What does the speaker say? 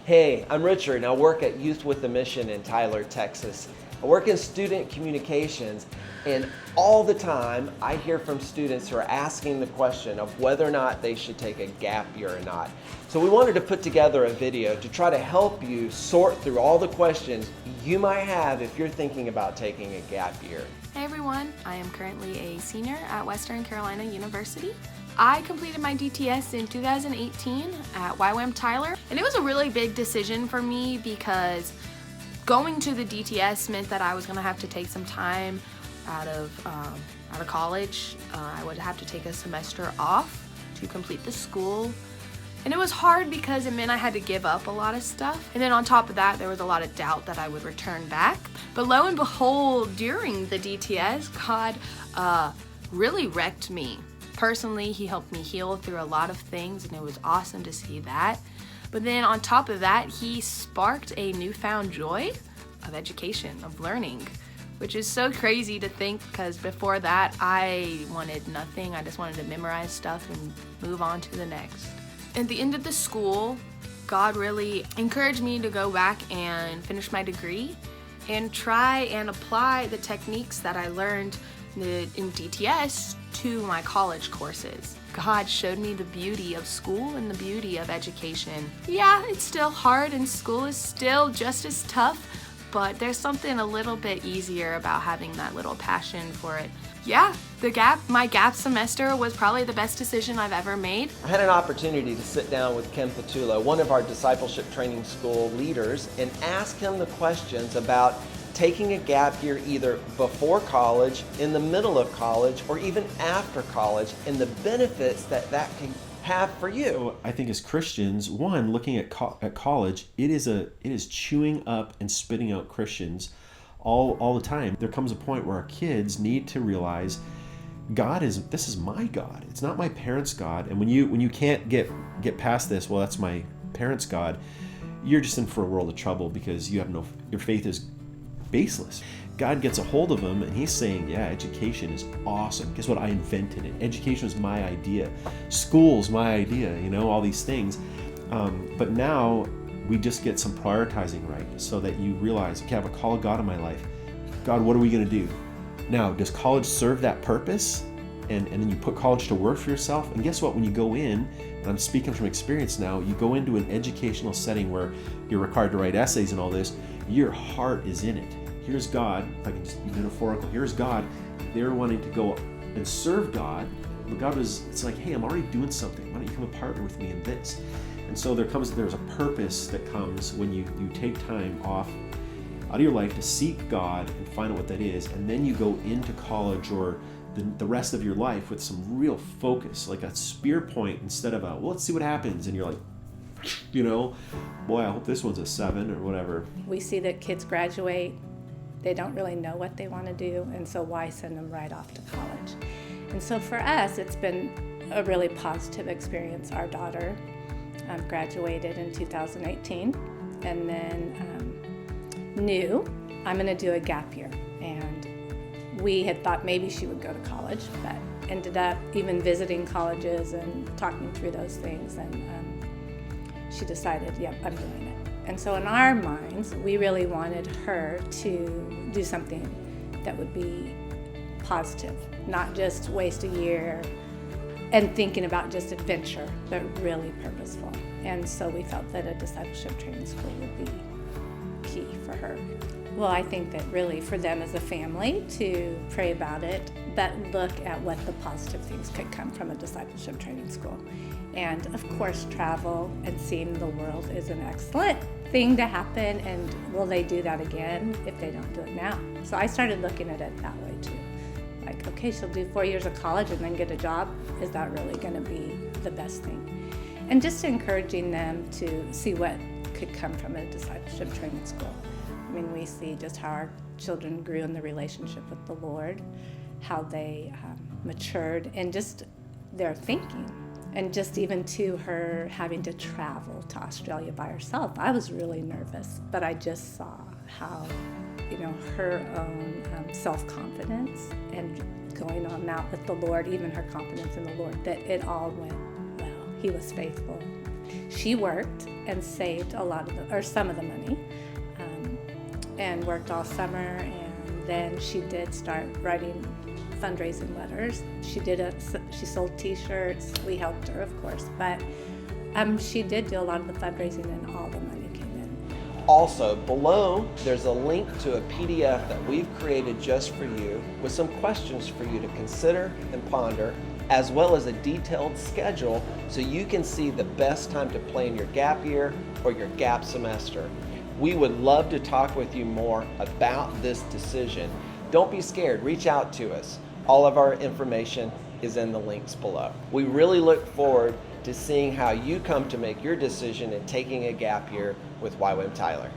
Hey, I'm Richard and I work at Youth with a Mission in Tyler, Texas. I work in student communications, and all the time I hear from students who are asking the question of whether or not they should take a gap year or not. So we wanted to put together a video to try to help you sort through all the questions you might have if you're thinking about taking a gap year. Hey everyone, I am currently a senior at Western Carolina University. I completed my DTS in 2018 at YWAM-Tyler, and it was a really big decision for me because going to the DTS meant that I was going to have to take some time out of college. I would have to take a semester off to complete the school. And it was hard because it meant I had to give up a lot of stuff. And then on top of that, there was a lot of doubt that I would return back. But lo and behold, during the DTS, God really wrecked me. Personally, He helped me heal through a lot of things, and it was awesome to see that. But then on top of that, He sparked a newfound joy of education, of learning, which is so crazy to think because before that, I wanted nothing. I just wanted to memorize stuff and move on to the next. At the end of the school, God really encouraged me to go back and finish my degree and try and apply the techniques that I learned in DTS to my college courses. God showed me the beauty of school and the beauty of education. Yeah, it's still hard and school is still just as tough, but there's something a little bit easier about having that little passion for it. Yeah, my gap semester was probably the best decision I've ever made. I had an opportunity to sit down with Ken Petula, one of our discipleship training school leaders, and ask him the questions about taking a gap year either before college, in the middle of college, or even after college, and the benefits that can have for you. So I think as Christians, one, looking at college, it is chewing up and spitting out Christians all the time. There comes a point where our kids need to realize this is my God. It's not my parents' God. And when you can't get past this, well, that's my parents' God, you're just in for a world of trouble because your faith is baseless. God gets a hold of them and He's saying, yeah, education is awesome. Guess what? I invented it. Education was my idea. School's my idea, all these things. But now we just get some prioritizing right so that you realize, okay, I have a call of God in my life. God, what are we going to do? Now, does college serve that purpose? And then you put college to work for yourself. And guess what? When you go in, and I'm speaking from experience now, you go into an educational setting where you're required to write essays and all this, your heart is in it. Here's God, if I can just be metaphorical, here's God. They're wanting to go and serve God. But it's like, hey, I'm already doing something. Why don't you come a partner with me in this? And so there's a purpose that comes when you take time off out of your life to seek God and find out what that is. And then you go into college or the rest of your life with some real focus, like a spear point instead of let's see what happens. And you're like, boy, I hope this one's a 7 or whatever. We see that kids graduate, they don't really know what they want to do, and so why send them right off to college? And so for us, it's been a really positive experience. Our daughter graduated in 2018 and then knew I'm going to do a gap year. And we had thought maybe she would go to college, but ended up even visiting colleges and talking through those things, and she decided, yep, I'm doing it. And so in our minds, we really wanted her to do something that would be positive, not just waste a year and thinking about just adventure, but really purposeful. And so we felt that a discipleship training school would be key for her. Well, I think that really for them as a family to pray about it, but look at what the positive things could come from a discipleship training school. And of course, travel and seeing the world is an excellent thing to happen, and will they do that again if they don't do it now? So I started looking at it that way too. Like, okay, she'll do 4 years of college and then get a job. Is that really going to be the best thing? And just encouraging them to see what could come from a discipleship training school. I mean, we see just how our children grew in the relationship with the Lord, how they matured, and just their thinking. And just even to her having to travel to Australia by herself, I was really nervous, but I just saw how, her own self-confidence and going on out with the Lord, even her confidence in the Lord, that it all went well. He was faithful, She worked and saved some of the money, and worked all summer, and then she did start writing fundraising letters. She sold t-shirts. We helped her, of course, but she did do a lot of the fundraising, and all the money came in. Also, below, there's a link to a PDF that we've created just for you with some questions for you to consider and ponder, as well as a detailed schedule so you can see the best time to plan your gap year or your gap semester. We would love to talk with you more about this decision. Don't be scared, reach out to us. All of our information is in the links below. We really look forward to seeing how you come to make your decision in taking a gap year with YWAM-Tyler.